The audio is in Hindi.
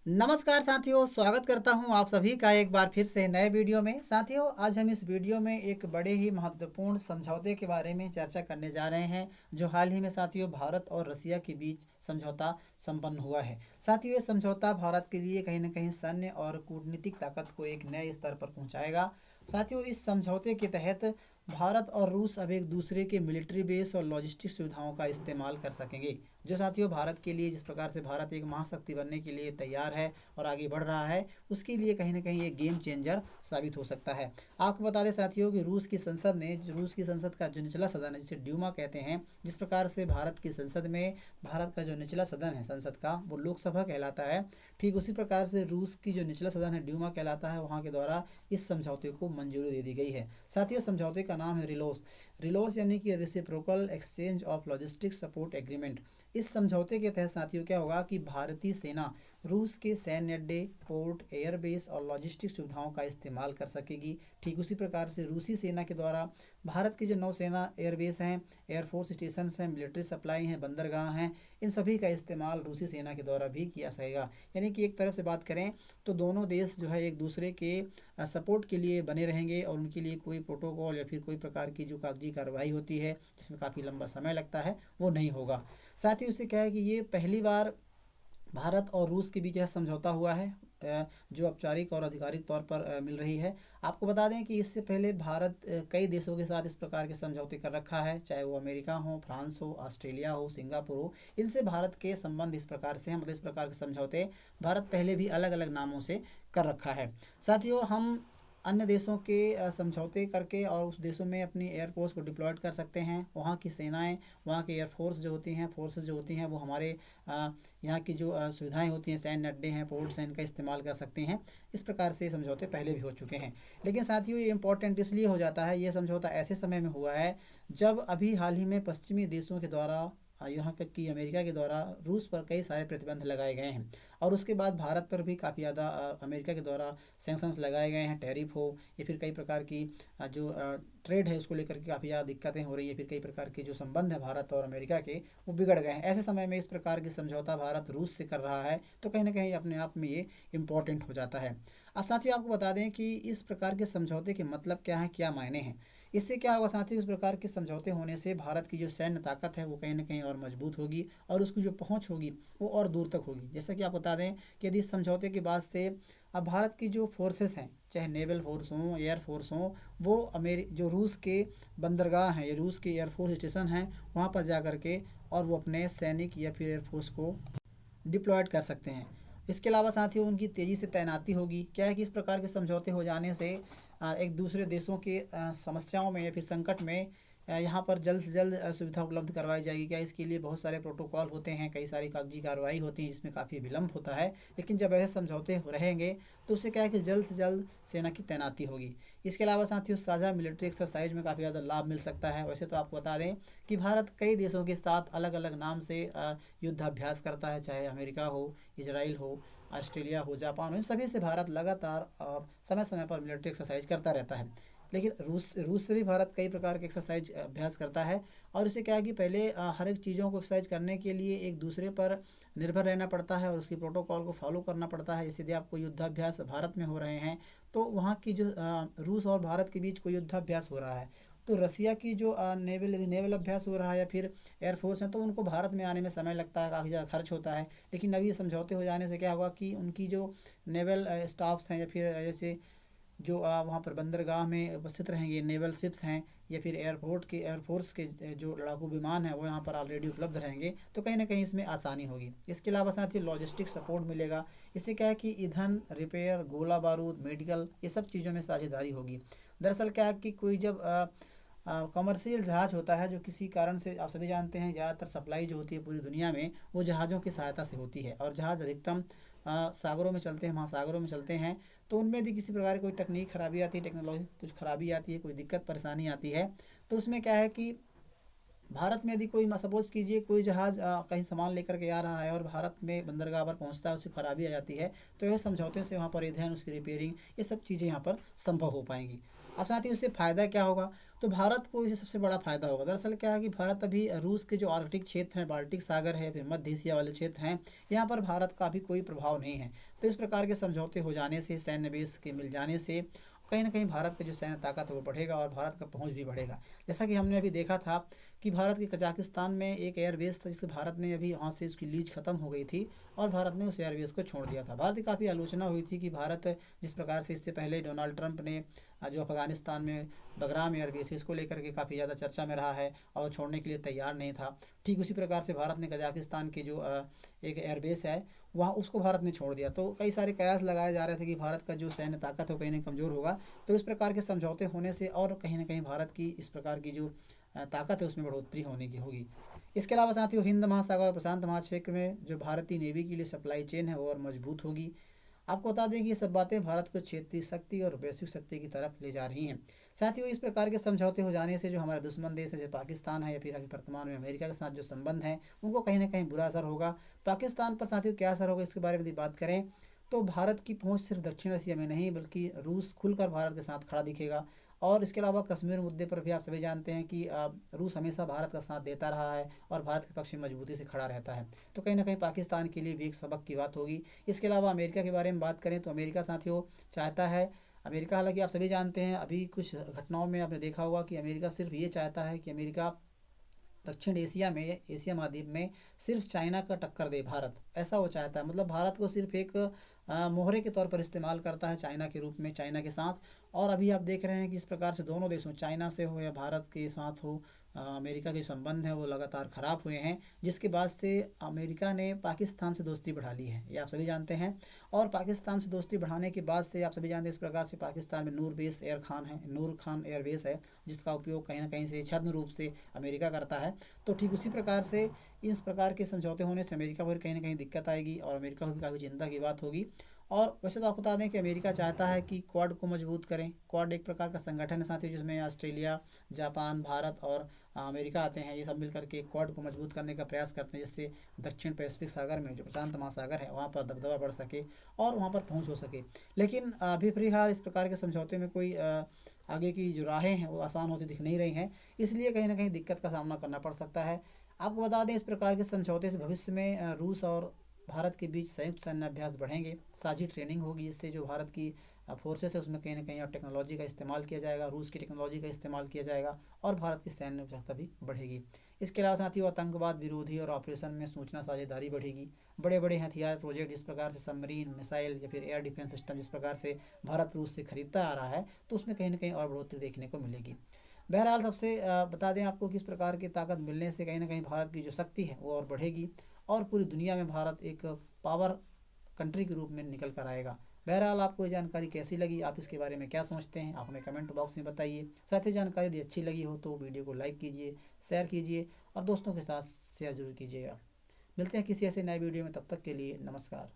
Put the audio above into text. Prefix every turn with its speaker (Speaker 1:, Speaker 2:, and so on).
Speaker 1: नमस्कार साथियों, स्वागत करता हूं आप सभी का एक बार फिर से नए वीडियो में। साथियों, आज हम इस वीडियो में एक बड़े ही महत्वपूर्ण समझौते के बारे में चर्चा करने जा रहे हैं, जो हाल ही में साथियों भारत और रसिया के बीच समझौता संपन्न हुआ है। साथियों, ये समझौता भारत के लिए कहीं न कहीं सैन्य और कूटनीतिक ताकत को एक नए स्तर पर पहुंचाएगा। साथियों, इस समझौते के तहत भारत और रूस अब एक दूसरे के मिलिट्री बेस और लॉजिस्टिक सुविधाओं का इस्तेमाल कर सकेंगे, जो साथियों भारत के लिए, जिस प्रकार से भारत एक महाशक्ति बनने के लिए तैयार है और आगे बढ़ रहा है, उसके लिए कहीं ना कहीं एक गेम चेंजर साबित हो सकता है। आपको बता दें साथियों कि रूस की संसद का जो निचला सदन है, जिसे ड्यूमा कहते हैं, जिस प्रकार से भारत की संसद में भारत का जो निचला सदन है संसद का, वो लोकसभा कहलाता है, ठीक उसी प्रकार से रूस की जो निचला सदन है ड्यूमा कहलाता है, वहाँ के द्वारा इस समझौते को मंजूरी दे दी गई है। साथियों, समझौते का नाम है रिलोस। रिलोस यानी कि reciprocal exchange of logistic support agreement. इस समझौते के तहत साथियों क्या होगा कि भारतीय सेना रूस के सैन्य अड्डे, पोर्ट, एयरबेस और लॉजिस्टिक सुविधाओं का इस्तेमाल कर सकेगी। ठीक उसी प्रकार से रूसी सेना के द्वारा भारत की जो नौसेना एयरबेस हैं, एयरफोर्स स्टेशन हैं, मिलिट्री सप्लाई हैं, बंदरगाह हैं, इन सभी का इस्तेमाल रूसी सेना के द्वारा भी किया जाएगा। यानी कि एक तरफ से बात करें तो दोनों देश जो है एक दूसरे के सपोर्ट के लिए बने रहेंगे और उनके लिए कोई प्रोटोकॉल या फिर कोई प्रकार की जो कागजी कार्रवाई होती है जिसमें काफ़ी लंबा समय लगता है, वो नहीं होगा। साथ ही उससे क्या है कि ये पहली बार भारत और रूस के बीच यह समझौता हुआ है, जो औपचारिक और आधिकारिक तौर पर मिल रही है। आपको बता दें कि इससे पहले भारत कई देशों के साथ इस प्रकार के समझौते कर रखा है, चाहे वो अमेरिका हो, फ्रांस हो, ऑस्ट्रेलिया हो, सिंगापुर हो। इनसे भारत के संबंध इस प्रकार से हैं, मतलब इस प्रकार के समझौते भारत पहले भी अलग अलग नामों से कर रखा है। साथियों, हम अन्य देशों के समझौते करके और उस देशों में अपनी एयरफोर्स को डिप्लॉयड कर सकते हैं। वहाँ की सेनाएं, वहाँ की एयरफोर्स जो होती हैं, फोर्सेस जो होती हैं, वो हमारे यहाँ की जो सुविधाएं होती हैं, सैन्य अड्डे हैं, पोर्ट्स हैं, इनका इस्तेमाल कर सकते हैं। इस प्रकार से समझौते पहले भी हो चुके हैं। लेकिन साथियों, ये इंपॉर्टेंट इसलिए हो जाता है, ये समझौता ऐसे समय में हुआ है जब अभी हाल ही में पश्चिमी देशों के द्वारा, यहाँ तक कि अमेरिका के द्वारा रूस पर कई सारे प्रतिबंध लगाए गए हैं। और उसके बाद भारत पर भी काफ़ी ज़्यादा अमेरिका के द्वारा सैंक्शंस लगाए गए हैं, टैरिफ हो या फिर कई प्रकार की जो ट्रेड है उसको लेकर के काफ़ी ज़्यादा दिक्कतें हो रही है, फिर कई प्रकार के जो संबंध है भारत और अमेरिका के, वो बिगड़ गए हैं। ऐसे समय में इस प्रकार की समझौता भारत रूस से कर रहा है, तो कहीं ना कहीं अपने आप में ये इम्पोर्टेंट हो जाता है। अब साथियों, आपको बता दें कि इस प्रकार के समझौते के मतलब क्या है, क्या मायने हैं। इससे क्या होगा साथियों, इस प्रकार के समझौते होने से भारत की जो सैन्य ताकत है वो कहीं ना कहीं और मजबूत होगी और उसकी जो पहुंच होगी वो और दूर तक होगी। जैसा कि आप बता दें कि यदि इस समझौते के बाद से अब भारत की जो फोर्सेस हैं, चाहे नेवल फोर्स हों, एयर फोर्स हों, वो जो रूस के बंदरगाह हैं या रूस के एयरफोर्स स्टेशन हैं, वहाँ पर जा कर के और वो अपने सैनिक या फिर एयरफोर्स को डिप्लॉयड कर सकते हैं। इसके अलावा साथियों, उनकी तेज़ी से तैनाती होगी। क्या है कि इस प्रकार के समझौते हो जाने से एक दूसरे देशों के समस्याओं में या फिर संकट में यहाँ पर जल्द से जल्द सुविधा उपलब्ध करवाई जाएगी। क्या इसके लिए बहुत सारे प्रोटोकॉल होते हैं, कई सारी कागजी कार्रवाई होती है जिसमें काफ़ी विलम्ब होता है। लेकिन जब ऐसे समझौते रहेंगे तो उससे क्या है कि जल्द से जल्द सेना की तैनाती होगी। इसके अलावा साथियों, साझा मिलिट्री एक्सरसाइज में काफ़ी ज़्यादा लाभ मिल सकता है। वैसे तो आपको बता दें कि भारत कई देशों के साथ अलग अलग नाम से युद्धाभ्यास करता है, चाहे अमेरिका हो, इजराइल हो, ऑस्ट्रेलिया हो, जापान हो, इन सभी से भारत लगातार और समय समय पर मिलिट्री एक्सरसाइज करता रहता है। लेकिन रूस से भी भारत कई प्रकार के एक्सरसाइज अभ्यास करता है। और इससे क्या है कि पहले हर एक चीज़ों को एक्सरसाइज करने के लिए एक दूसरे पर निर्भर रहना पड़ता है और उसकी प्रोटोकॉल को फॉलो करना पड़ता है। जैसे यदि आपको युद्धाभ्यास भारत में हो रहे हैं तो वहाँ की जो रूस और भारत के बीच कोई युद्धाभ्यास हो रहा है, तो रसिया की जो नेवल अभ्यास हो रहा है या फिर एयरफोर्स है, तो उनको भारत में आने में समय लगता है, काफ़ी ज़्यादा खर्च होता है। लेकिन अभी समझौते हो जाने से क्या होगा कि उनकी जो नेवल स्टाफ्स हैं या फिर जैसे जो वहाँ पर बंदरगाह में उपस्थित रहेंगे, नेवल शिप्स हैं या फिर एयरफोर्स के जो लड़ाकू विमान हैं वो यहाँ पर ऑलरेडी उपलब्ध रहेंगे, तो कहीं ना कहीं इसमें आसानी होगी। इसके अलावा साथ ही लॉजिस्टिक सपोर्ट मिलेगा। इससे क्या है कि ईंधन, रिपेयर, गोला बारूद, मेडिकल, ये सब चीज़ों में साझेदारी होगी। दरअसल क्या है कि कोई जब कमर्शियल जहाज़ होता है, जो किसी कारण से, आप सभी जानते हैं ज़्यादातर सप्लाई जो होती है पूरी दुनिया में वो जहाज़ों की सहायता से होती है, और जहाज़ अधिकतम सागरों में चलते हैं, महासागरों में चलते हैं। तो उनमें यदि किसी प्रकार की कोई तकनीक खराबी आती है, टेक्नोलॉजी कुछ खराबी आती है, कोई दिक्कत परेशानी आती है, तो उसमें क्या है कि भारत में यदि कोई, सपोज कीजिए कोई जहाज़ कहीं सामान लेकर के आ रहा है और भारत में बंदरगाह पर पहुंचता है, उसकी खराबी आ जाती है, तो यह समझौते से वहाँ पर ईंधन, उसकी रिपेयरिंग, ये सब चीज़ें यहाँ पर संभव हो पाएंगी। अब साथ ही उससे फ़ायदा क्या होगा, तो भारत को इससे सबसे बड़ा फ़ायदा होगा। दरअसल क्या है कि भारत अभी रूस के जो आर्कटिक क्षेत्र हैं, बाल्टिक सागर है, फिर मध्य एशिया वाले क्षेत्र हैं, यहाँ पर भारत का अभी कोई प्रभाव नहीं है। तो इस प्रकार के समझौते हो जाने से, सैन्य बेस के मिल जाने से कहीं ना कहीं भारत का जो सैन्य ताकत है वो बढ़ेगा और भारत का पहुंच भी बढ़ेगा। जैसा कि हमने अभी देखा था कि भारत के कजाकिस्तान में एक एयरबेस था जिसको भारत ने अभी वहाँ से उसकी लीज खत्म हो गई थी और भारत ने उस एयरबेस को छोड़ दिया था। भारत की काफ़ी आलोचना हुई थी कि भारत जिस प्रकार से इससे पहले डोनाल्ड ट्रंप ने जो अफगानिस्तान में बगराम एयरबेस इसको लेकर के काफ़ी ज़्यादा चर्चा में रहा है और छोड़ने के लिए तैयार नहीं था। ठीक उसी प्रकार से भारत ने कजाकिस्तान की जो एक एयरबेस है वहाँ उसको भारत ने छोड़ दिया। तो कई सारे कयास लगाए जा रहे थे कि भारत का जो सैन्य ताकत है कहीं ना कमज़ोर होगा। तो इस प्रकार के समझौते होने से और कहीं ना कहीं भारत की इस प्रकार की जो ताकत है उसमें बढ़ोतरी होने की होगी। इसके अलावा साथियों हिंद महासागर और प्रशांत महाक्षेत्र में जो भारतीय नेवी के लिए सप्लाई चेन है वो और मजबूत होगी। आपको बता दें कि ये सब बातें भारत को क्षेत्रीय शक्ति और वैश्विक शक्ति की तरफ ले जा रही हैं। साथियों इस प्रकार के समझौते हो जाने से जो हमारे दुश्मन देश है जैसे पाकिस्तान है या फिर अभी वर्तमान में अमेरिका के साथ जो संबंध है उनको कहीं ना कहीं बुरा असर होगा। पाकिस्तान पर साथियों क्या असर होगा इसके बारे में यदि बात करें तो भारत की पहुंच सिर्फ दक्षिण एशिया में नहीं बल्कि रूस खुलकर भारत के साथ खड़ा दिखेगा। और इसके अलावा कश्मीर मुद्दे पर भी आप सभी जानते हैं कि रूस हमेशा भारत का साथ देता रहा है और भारत के पक्ष में मजबूती से खड़ा रहता है। तो कहीं ना कहीं पाकिस्तान के लिए भी एक सबक की बात होगी। इसके अलावा अमेरिका के बारे में बात करें तो अमेरिका साथियों चाहता है, अमेरिका हालांकि आप सभी जानते हैं अभी कुछ घटनाओं में आपने देखा होगा कि अमेरिका सिर्फ ये चाहता है कि अमेरिका दक्षिण एशिया में, एशिया महाद्वीप में सिर्फ चाइना का टक्कर दे भारत, ऐसा वो चाहता है। मतलब भारत को सिर्फ एक मोहरे के तौर पर इस्तेमाल करता है चाइना के रूप में, चाइना के साथ। और अभी आप देख रहे हैं कि इस प्रकार से दोनों देशों चाइना से हो या भारत के साथ हो अमेरिका के संबंध हैं वो लगातार ख़राब हुए हैं, जिसके बाद से अमेरिका ने पाकिस्तान से दोस्ती बढ़ा ली है, ये आप सभी जानते हैं। और पाकिस्तान से दोस्ती बढ़ाने के बाद से आप सभी जानते हैं इस प्रकार से पाकिस्तान में नूर खान एयरबेस है जिसका उपयोग कहीं ना कहीं से छद्म रूप से अमेरिका करता है। तो ठीक उसी प्रकार से इस प्रकार के समझौते होने से अमेरिका पर कहीं ना कहीं दिक्कत आएगी और अमेरिका को भी काफ़ी चिंता की बात होगी। और वैसे तो आपको बता दें कि अमेरिका चाहता है कि क्वाड को मजबूत करें। क्वाड एक प्रकार का संगठन है साथियों जिसमें ऑस्ट्रेलिया, जापान, भारत और अमेरिका आते हैं। ये सब मिलकर के क्वाड को मजबूत करने का प्रयास करते हैं जिससे दक्षिण पैसिफिक सागर में जो प्रशांत महासागर है वहाँ पर दबदबा बढ़ सके और वहाँ पर पहुँच हो सके। लेकिन अभी फिलहाल इस प्रकार के समझौते में कोई आगे की जो राहें हैं वो आसान होती दिख नहीं रही हैं, इसलिए कहीं ना कहीं दिक्कत का सामना करना पड़ सकता है। आपको बता दें इस प्रकार के समझौते से भविष्य में रूस और भारत के बीच संयुक्त सैन्य अभ्यास बढ़ेंगे, साझी ट्रेनिंग होगी जिससे जो भारत की फोर्सेस है उसमें कहीं ना कहीं और टेक्नोलॉजी का इस्तेमाल किया जाएगा, रूस की टेक्नोलॉजी का इस्तेमाल किया जाएगा और भारत की सैन्य क्षमता भी बढ़ेगी। इसके अलावा साथियों आतंकवाद विरोधी और ऑपरेशन में सूचना साझेदारी बढ़ेगी। बड़े बड़े हथियार प्रोजेक्ट जिस प्रकार से सबमरीन मिसाइल या फिर एयर डिफेंस सिस्टम जिस प्रकार से भारत रूस से खरीदता आ रहा है तो उसमें कहीं ना कहीं और बढ़ोतरी देखने को मिलेगी। बहरहाल सबसे बता दें आपको किस प्रकार की ताकत मिलने से कहीं ना कहीं भारत की जो शक्ति है वो और बढ़ेगी और पूरी दुनिया में भारत एक पावर कंट्री के रूप में निकल कर आएगा। बहरहाल आपको ये जानकारी कैसी लगी, आप इसके बारे में क्या सोचते हैं, आप हमें कमेंट बॉक्स में बताइए। साथ ही जानकारी यदि अच्छी लगी हो तो वीडियो को लाइक कीजिए, शेयर कीजिए और दोस्तों के साथ शेयर जरूर कीजिएगा। मिलते हैं किसी ऐसे नए वीडियो में, तब तक के लिए नमस्कार।